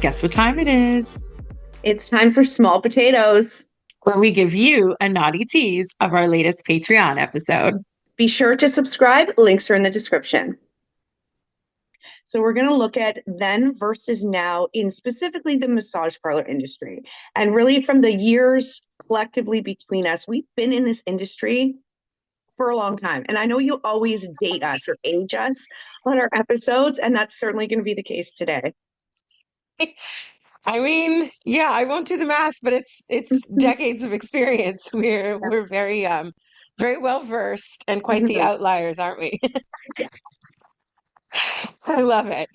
Guess what time it is? It's time for small potatoes. Where we give you a naughty tease of our latest Patreon episode. Be sure to subscribe. Links are in the description. So, we're going to look at then versus now in specifically the massage parlor industry. And really, from the years collectively between us, we've been in this industry for a long time. And I know you always date us or age us on our episodes, and that's certainly going to be the case today. I mean, yeah, I won't do the math, but it's decades of experience. We're very well versed and quite the Mhm. outliers, aren't we? Yeah. I love it.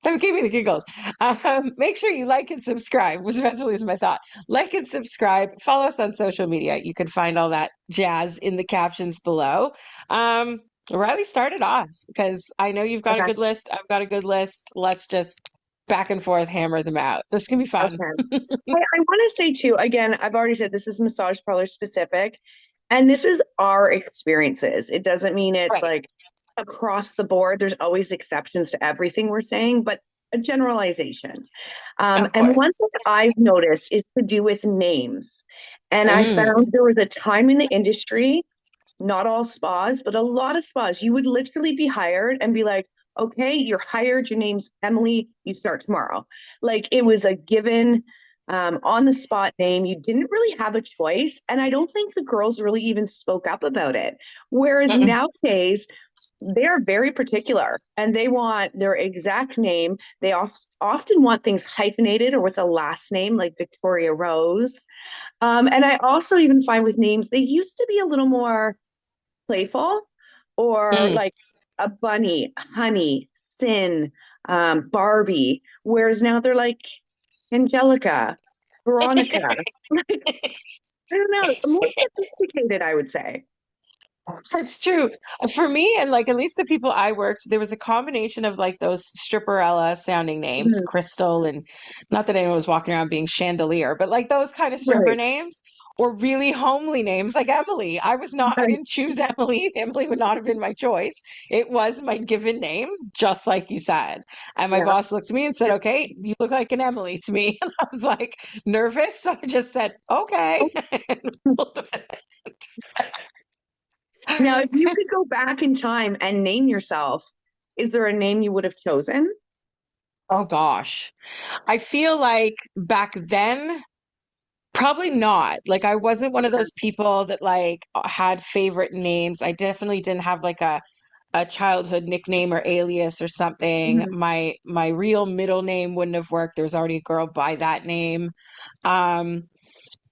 That gave me the giggles. Make sure you like and subscribe. Was about to lose my thought. Like and subscribe. Follow us on social media. You can find all that jazz in the captions below. Um, Riley started off because I know you've got a Okay. good list. I've got a good list. Let's just back and forth hammer them out. This can be fun. Okay. I want to say too, again, I've already said this is massage parlor specific, and this is our experiences. It doesn't mean it's Right. like across the board. There's always exceptions to everything we're saying, but a generalization. Of And one course. thing I've noticed is to do with names. And I Mm, found there was a time in the industry, not all spas, but a lot of spas, you would literally be hired and be like, okay, you're hired. Your name's Emily. You start tomorrow. Like it was a given on the spot name. You didn't really have a choice. And I don't think the girls really even spoke up about it. Whereas mm-mm. nowadays, they're very particular and they want their exact name. They often want things hyphenated or with a last name like Victoria Rose. And I also even find with names, they used to be a little more playful or Mm. like a bunny, honey, sin, Barbie, whereas now they're like Angelica, Veronica. I don't know, more sophisticated, I would say. That's true. For me, and like at least the people I worked, there was a combination of like those stripperella sounding names, Mhm. Crystal, and not that anyone was walking around being Chandelier, but like those kind of stripper Right, names, or really homely names like Emily. I right, didn't choose Emily. Emily would not have been my choice. It was my given name, just like you said. And my yeah. boss looked at me and said, "Okay, you look like an Emily to me." And I was like nervous. So I just said, "Okay." And pulled Now, if you it. could go back in time and name yourself, is there a name you would have chosen? Oh gosh. I feel like back then, probably not. Like I wasn't one of Okay. those people that like had favorite names. I definitely didn't have like a childhood nickname or alias or something. Mhm. My real middle name wouldn't have worked. There was already a girl by that name. Um,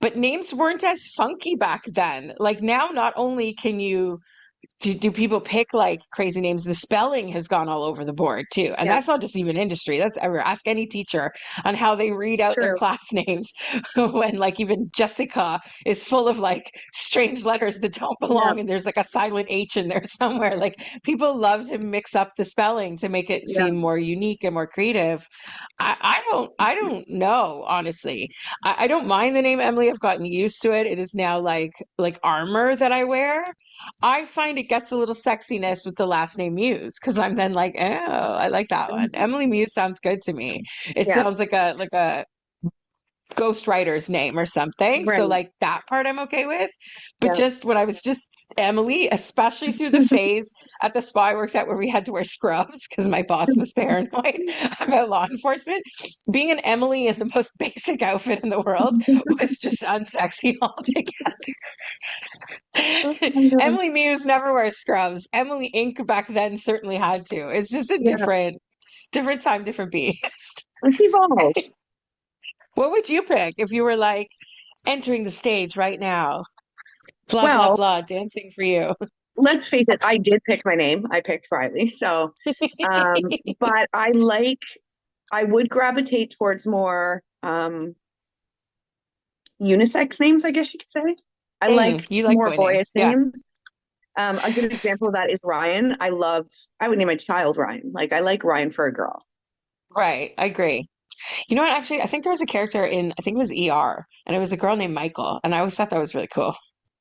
but names weren't as funky back then. Like now, not only can you do people pick like crazy names? The spelling has gone all over the board too. And Yeah, that's not just even industry. That's ever ask any teacher on how they read out their true. class names when like even Jessica is full of like strange letters that don't Yeah, belong and there's like a silent H in there somewhere. Like people love to mix up the spelling to make it yeah. seem more unique and more creative. I don't know, honestly. I don't mind the name Emily. I've gotten used to it. It is now like armor that I wear. I find it gets a little sexiness with the last name Muse because I'm then like, oh, I like that one. Emily Muse sounds good to me. It Yeah, sounds like a ghostwriter's name or something. So right. like that part I'm okay with. But Yeah. just when I was just Emily, especially through the phase at the spa I worked at where we had to wear scrubs because my boss was paranoid about law enforcement. Being an Emily in the most basic outfit in the world was just unsexy altogether. Oh my God. Emily Muse never wears scrubs. Emily Ink back then certainly had to. It's just a Yeah, different time, different beast. it's evolved. What would you pick if you were like entering the stage right now? Blah blah Well, blah, dancing for you. let's face it, I did pick my name. I picked Riley. So, but I would gravitate towards more unisex names, I guess you could say. I like You like more boy boyish names. Yeah. names. A good example of that is Ryan. I would name my child Ryan. Like, I like Ryan for a girl. Right. I agree. You know what? Actually, I think there was a character in, I think it was ER, and it was a girl named Michael. And I always thought that was really cool.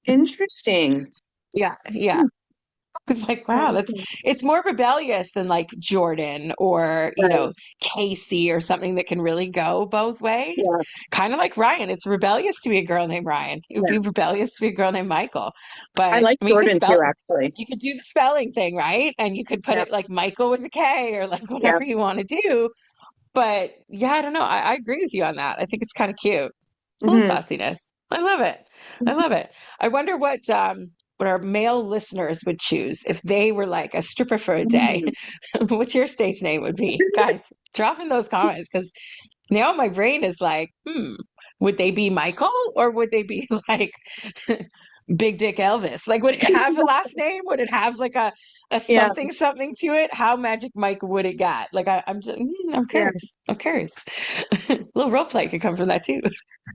Interesting. Yeah. Yeah. Hmm. It's like, wow, Right. that's it's more rebellious than like Jordan or, Right. Casey or something that can really go both ways. Yeah. Kind of like Ryan. It's rebellious to be a girl named Ryan. It would Yeah. be rebellious to be a girl named Michael. I But like I mean, Jordan too, actually. you could do the spelling thing, right? And you could put Yeah. it like Michael with a K or like Yeah. whatever you want to do. But yeah, I don't know. I agree with you on that. I think it's kind of cute. A little Hmm. sauciness. I love it. I love it. I wonder what our male listeners would choose if they were like a stripper for a day. What your stage name would be. Guys, drop in those comments because now my brain is like, would they be Michael or would they be like Big Dick Elvis? Like, would it have a last name? Would it have like a Yeah. something something to it? How Magic Mike would it get? Like, I'm just, I'm Yeah. curious. I'm curious. A little role play could come from that too.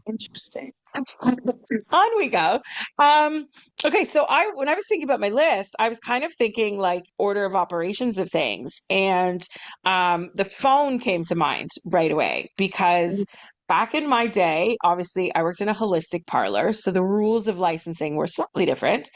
Interesting. On we go. Um, okay, so when I was thinking about my list, I was kind of thinking like order of operations of things, and the phone came to mind right away because back in my day, obviously, I worked in a holistic parlor, so the rules of licensing were slightly different.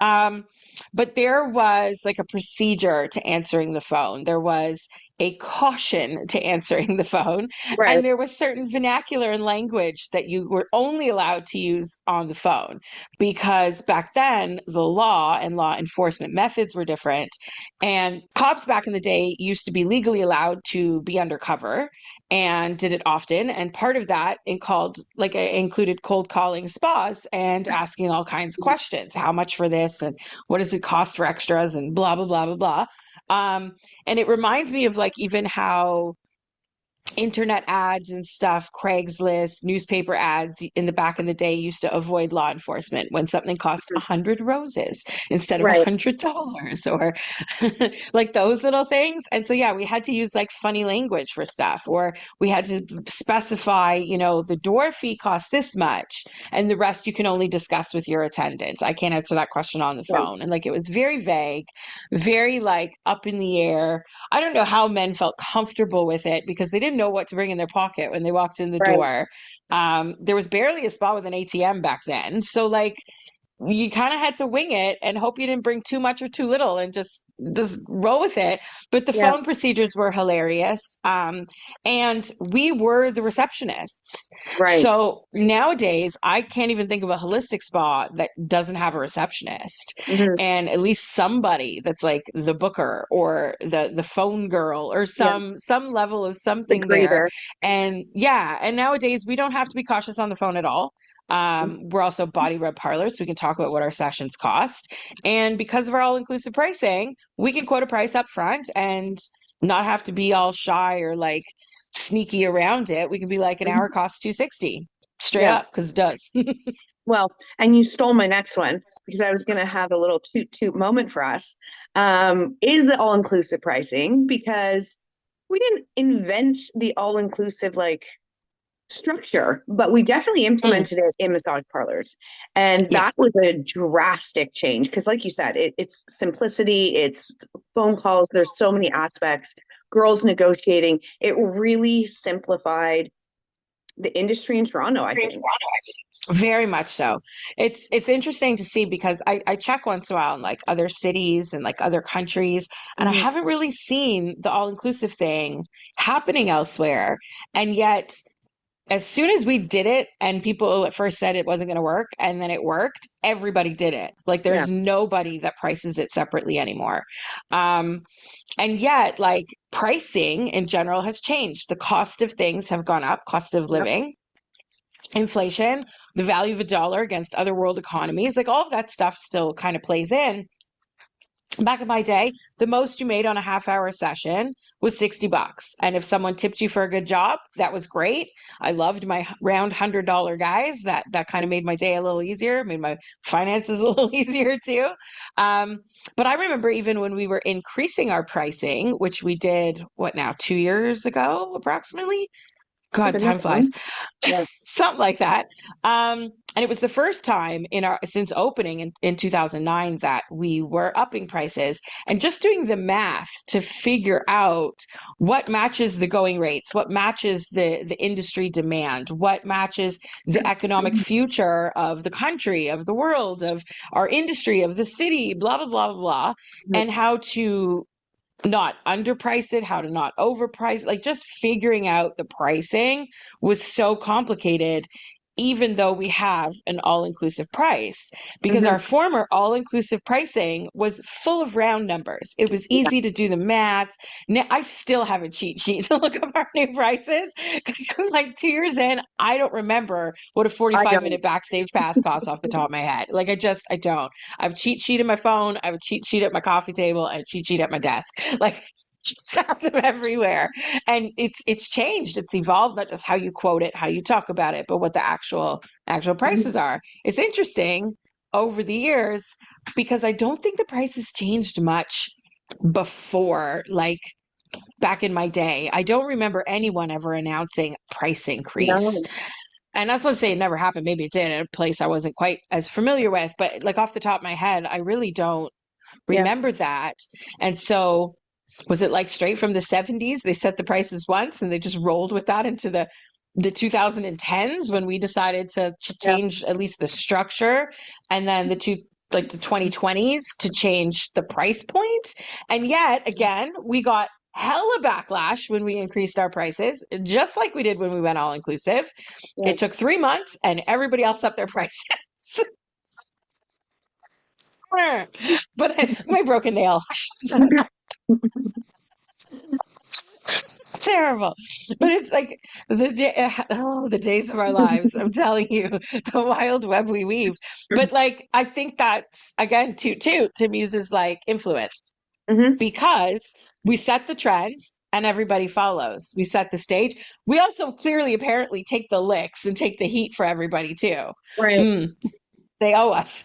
Um, but there was like a procedure to answering the phone. There was a caution to answering the phone. Right. And there was certain vernacular and language that you were only allowed to use on the phone because back then the law and law enforcement methods were different. And cops back in the day used to be legally allowed to be undercover and did it often. And part of that included cold calling spas and asking all kinds of questions. How much for this? And what does it cost for extras? And blah, blah, blah, blah, blah. And it reminds me of like even how internet ads and stuff, Craigslist, newspaper ads in the back in the day used to avoid law enforcement when something cost 100 roses instead of Right. $100 or like those little things. And so, yeah, we had to use like funny language for stuff, or we had to specify, the door fee costs this much and the rest you can only discuss with your attendant. I can't answer that question on the Right. phone. And like it was very vague, very like up in the air. I don't know how men felt comfortable with it because they didn't know what to bring in their pocket when they walked in the Right. door. There was barely a spot with an ATM back then. So like you kind of had to wing it and hope you didn't bring too much or too little and just roll with it. But the Yeah. phone procedures were hilarious. And we were the receptionists. Right. So nowadays I can't even think of a holistic spa that doesn't have a receptionist Hmm. and at least somebody that's like the booker or the phone girl or Yeah. some level of The something there. greeter. And yeah, and nowadays we don't have to be cautious on the phone at all. We're also body rub parlors, so we can talk about what our sessions cost. And because of our all-inclusive pricing, we can quote a price up front and not have to be all shy or like sneaky around it. We can be like an hour Mhm. costs 260 straight Yeah. up because it does. Well, and you stole my next one because I was going to have a little toot toot moment for us. Is the all inclusive pricing because we didn't invent the all inclusive like structure, but we definitely Mm, implemented it in massage parlors. And yeah. that was a drastic change because, like you said, it's simplicity, it's phone calls, there's so many aspects, girls negotiating. It really simplified the industry in Toronto, I think. Very much so. It's interesting to see because I check once in a while in like other cities and like other countries, and I Mhm. haven't really seen the all-inclusive thing happening elsewhere. And yet, as soon as we did it, and people at first said it wasn't going to work, and then it worked, everybody did it. Like Yeah. there's nobody that prices it separately anymore. Um, and yet, like pricing in general has changed. The cost of things have gone up, cost of Yep. living, inflation, the value of a dollar against other world economies, like all of that stuff still kind of plays in. Back in my day, the most you made on a half-hour session was $60. And if someone tipped you for a good job, that was great. I loved my round $100 guys. That kind of made my day a little easier, made my finances a little easier too. Um, but I remember even when we were increasing our pricing, which we did, what now, 2 years ago, approximately? It's God, been that time flies. long. Yeah. Something like that. and it was the first time in our since opening in 2009 that we were upping prices and just doing the math to figure out what matches the going rates, what matches the industry demand, what matches the economic future of the country, of the world, of our industry, of the city, blah blah blah blah blah, and how to not underprice it, how to not overprice, like just figuring out the pricing was so complicated, even though we have an all-inclusive price, because Mhm. our former all-inclusive pricing was full of round numbers. It was Yeah, easy to do the math. Now, I still have a cheat sheet to look up our new prices because I'm like 2 years in, I don't remember what a I 45 know. minute backstage pass costs off the top of my head. Like I don't. I have a cheat sheet in my phone. I have a cheat sheet at my coffee table and a cheat sheet at my desk. Like just have them everywhere. And it's changed. It's evolved, not just how you quote it, how you talk about it, but what the actual Mhm. prices are. It's interesting over the years because I don't think the prices changed much before, like back in my day. I don't remember anyone ever announcing price increase. No. And that's not to say it never happened. Maybe it did at a place I wasn't quite as familiar with, but like off the top of my head, I really don't Yeah. remember that. And so was it like straight from the 70s? They set the prices once and they just rolled with that into the 2010s when we decided to Yeah. change at least the structure, and then the 2020s to change the price point. And yet again, we got hella backlash when we increased our prices, just like we did when we went all inclusive. Yeah. It took 3 months and everybody else upped their prices. But my broken nail. Terrible. But it's like the days of our lives. I'm telling you, the wild web we weave. But like I think that's again too to Muse's like influence Hmm. because we set the trend and everybody follows. We set the stage. We also clearly apparently take the licks and take the heat for everybody too. Right. Mm, they owe us.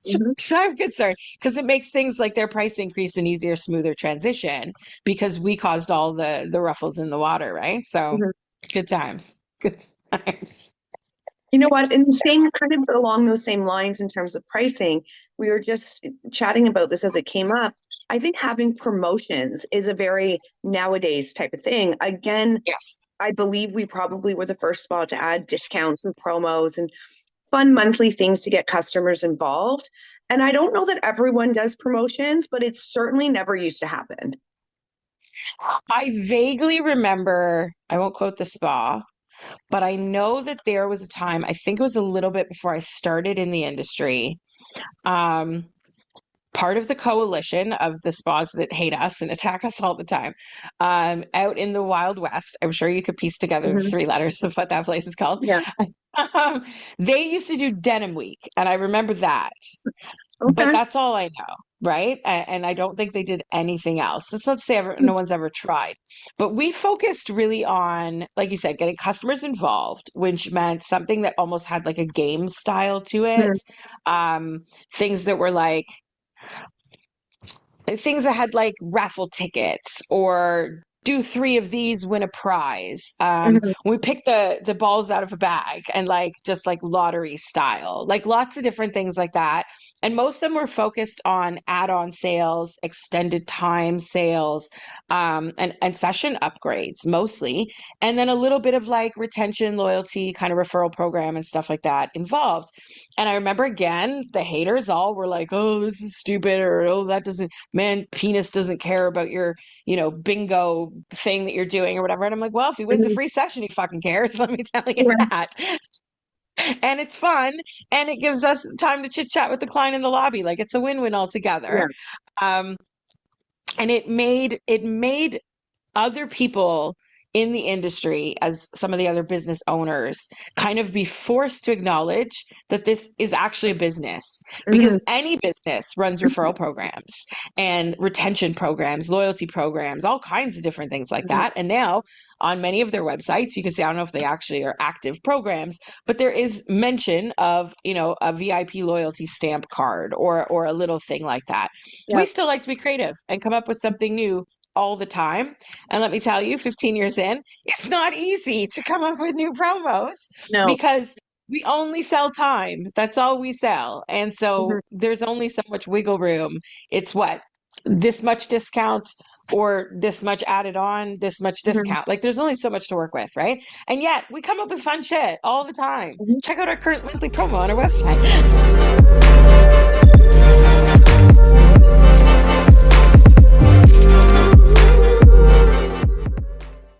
Hmm. So I'm concerned because it makes things like their price increase an easier, smoother transition because we caused all the ruffles in the water, right? So Hmm. good times. Good times. You know what? In the same kind of along those same lines in terms of pricing, we were just chatting about this as it came up. I think having promotions is a very nowadays type of thing. Again, Yes. I believe we probably were the first spot to add discounts and promos and fun monthly things to get customers involved. And I don't know that everyone does promotions, but it certainly never used to happen. I vaguely remember, I won't quote the spa, but I know that there was a time, I think it was a little bit before I started in the industry. Um, Part of the coalition of the spas that hate us and attack us all the time, out in the Wild West. I'm sure you could piece together the Hmm. 3 letters of what that place is called. Yeah. um, they used to do Denim Week, and I remember that. But Okay. that's all I know, right? And I don't think they did anything else. That's not to say no one's ever tried. But we focused really on, like you said, getting customers involved, which meant something that almost had like a game style to it. Hmm. Things that were like things that had like raffle tickets or do 3 of these, win a prize. Hmm. We picked the balls out of a bag and like just like lottery style, like lots of different things like that. And most of them were focused on add-on sales, extended time sales, and session upgrades mostly, and then a little bit of like retention, loyalty, kind of referral program and stuff like that involved. And I remember again, the haters all were like, "Oh, this is stupid," or "Oh, that doesn't man, penis doesn't care about your, bingo thing that you're doing or whatever." And I'm like, well, if he wins a Hmm. free session, he fucking cares. Let me tell you Right. that. And it's fun. And it gives us time to chit chat with the client in the lobby. Like it's a win-win altogether. Yeah. Um, and it made other people in the industry, as some of the other business owners, kind of be forced to acknowledge that this is actually a business, because Hmm. any business runs referral programs and retention programs, loyalty programs, all kinds of different things like Hmm. that. And now on many of their websites, you can see, I don't know if they actually are active programs, but there is mention of, a VIP loyalty stamp card or a little thing like that. Yeah. We still like to be creative and come up with something new all the time. And let me tell you, 15 years in, it's not easy to come up with new promos No. because we only sell time. That's all we sell. And Mhm, so there's only so much wiggle room. It's what? This much discount or this much added on, this much mhm, discount. Like there's only so much to work with, right? And yet we come up with fun shit all the time. mhm. Check out our current monthly promo on our website.